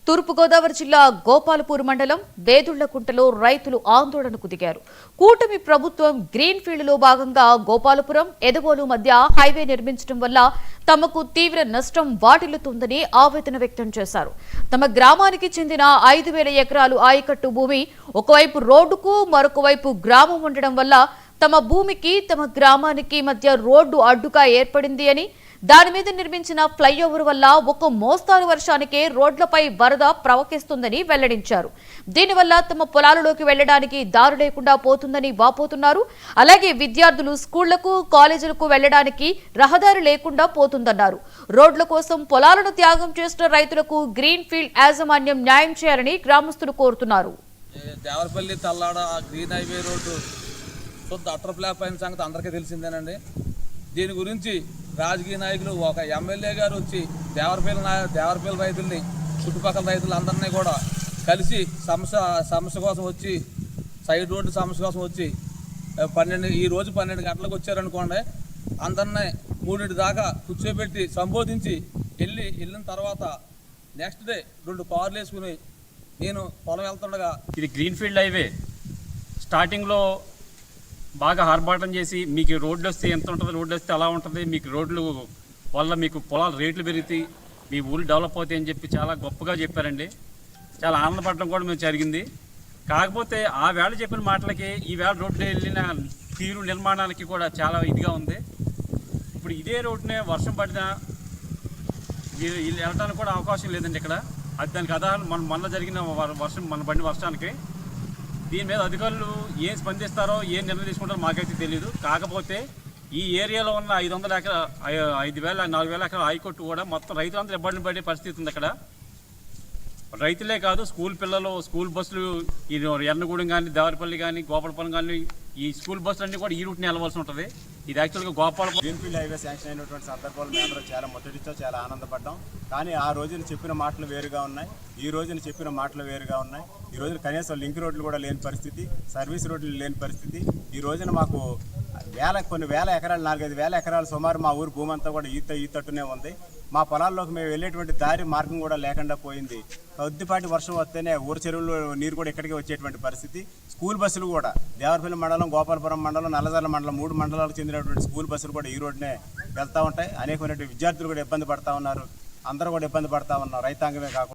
తూర్పుగోదావరి జిల్లా గోపాలపూర్ మండలం వేదుళ్లకుంటలో రైతులు ఆందోళనకు దిగారు. కూటమి ప్రభుత్వం గ్రీన్ ఫీల్డ్ లో భాగంగా గోపాలపురం ఎదగోలు మధ్య హైవే నిర్మించడం వల్ల తమకు తీవ్ర నష్టం వాటిల్లుతుందని ఆవేదన వ్యక్తం చేశారు. తమ గ్రామానికి చెందిన 5,000 ఎకరాలు ఆయకట్టు భూమి ఒకవైపు రోడ్డుకు మరొక వైపు గ్రామం ఉండడం వల్ల తమ భూమికి తమ గ్రామానికి మధ్య రోడ్డు అడ్డుగా ఏర్పడింది అని, దాని మీద నిర్మించిన ఫ్లైఓవర్ వల్ల ఒక మోస్తారు వర్షానికే రోడ్లపై వరద ప్రవహిస్తుందని వెల్లడించారు. దీనివల్ల తమ పొలాలలోకి వెళ్లడానికి దారి లేకుండా పోతుందని వాపోతున్నారు. అలాగే విద్యార్థులు స్కూళ్లకు కాలేజీలకు వెళ్లడానికి రహదారి లేకుండా పోతుందన్నారు. రోడ్ల కోసం పొలాలను త్యాగం చేసిన రైతులకు గ్రీన్ ఫీల్డ్ యాజమాన్యం న్యాయం చేయాలని గ్రామస్తులు కోరుతున్నారు. Devarapalli Tallada green highway road శుద్ధ అటర్ ఫ్లాప్ అయిన సంగతి అందరికీ తెలిసిందేనండి. దీని గురించి రాజకీయ నాయకులు ఒక ఎమ్మెల్యే గారు వచ్చి దేవరపల్లి రైతుల్ని చుట్టుపక్కల రైతులందరినీ కూడా కలిసి సమస్య కోసం వచ్చి సైడ్ రోడ్డు సమస్య కోసం వచ్చి ఈ రోజు 12 గంటలకు వచ్చారనుకోండి, అందరినీ 3 దాకా కూర్చోబెట్టి సంబోధించి వెళ్ళిన తర్వాత నెక్స్ట్ డే 2 కార్లు వేసుకుని నేను పొలం వెళ్తుండగా ఇది గ్రీన్ ఫీల్డ్ హైవే స్టార్టింగ్లో బాగా ఆర్భాటం చేసి మీకు రోడ్లు వస్తే ఎంత ఉంటుంది, రోడ్లు వస్తే అలా ఉంటుంది, మీకు రోడ్లు వల్ల మీకు పొలాలు రేట్లు పెరుగుతాయి, మీ ఊళ్ళు డెవలప్ అవుతాయి అని చెప్పి చాలా గొప్పగా చెప్పారండి. చాలా ఆనందపడడం కూడా మేము జరిగింది. కాకపోతే ఆ వేళ చెప్పిన మాటలకి ఈ వేళ రోడ్లు వెళ్ళిన తీరు నిర్మాణానికి కూడా చాలా ఇదిగా ఉంది. ఇప్పుడు ఇదే రోడ్డునే వర్షం పడినా వెళ్ళడానికి కూడా అవకాశం లేదండి ఇక్కడ. అది దానికి ఆధారం మొన్న జరిగిన మన పడిన వర్షానికి దీని మీద అధికారులు ఏం స్పందిస్తారో ఏం నిర్ణయం తీసుకుంటారో మాకైతే తెలియదు. కాకపోతే ఈ ఏరియాలో ఉన్న 5,000 ఎకరాలు 4,000 ఎకరాల ఆయకట్టు కూడా మొత్తం రైతులందరూ ఇబ్బంది పడే పరిస్థితి ఉంది. అక్కడ రైతులే కాదు, స్కూల్ పిల్లలు, స్కూల్ బస్సులు ఈ ఎర్నగూడెం కానీ, దేవరపల్లి కానీ, గోపాలపురం కానీ ఈ స్కూల్ బస్సులన్నీ కూడా ఈ రూట్ని వెళ్ళవలసి ఉంటుంది. ఇది యాక్చువల్గా Gopalapuram green field highway sanction అయినటువంటి సందర్భాలు మేము చాలా మొదటితో చాలా ఆనందపడ్డాం. కానీ ఆ రోజున చెప్పిన మాటలు వేరుగా ఉన్నాయి, ఈ రోజున చెప్పిన మాటలు వేరుగా ఉన్నాయి. ఈ రోజున కనీసం లింక్ రోడ్లు కూడా లేని పరిస్థితి, సర్వీస్ రోడ్లు లేని పరిస్థితి. ఈ రోజున మాకు కొన్ని వేల ఎకరాలు 4-5 ఎకరాలు సుమారు మా ఊరు భూమి అంతా కూడా ఈతట్టునే ఉంది. మా పొలాల్లోకి మేము వెళ్ళేటువంటి దారి మార్గం కూడా లేకుండా పోయింది. కొద్దిపాటి వర్షం వస్తేనే ఊరు చెరువులో నీరు కూడా ఇక్కడికి వచ్చేటువంటి పరిస్థితి. స్కూల్ బస్సులు కూడా దేవరపల్లి మండలం, గోపాలపురం మండలం, నల్లజర్ల మండలం 3 మండలాలకు చెందినటువంటి స్కూల్ బస్సులు కూడా ఈ రోడ్డునే వెళ్తూ ఉంటాయి. అనేకమైనటువంటి విద్యార్థులు కూడా ఇబ్బంది పడతా ఉన్నారు. అందరూ కూడా ఇబ్బంది పడతా ఉన్నారు, రైతాంగమే కాకుండా.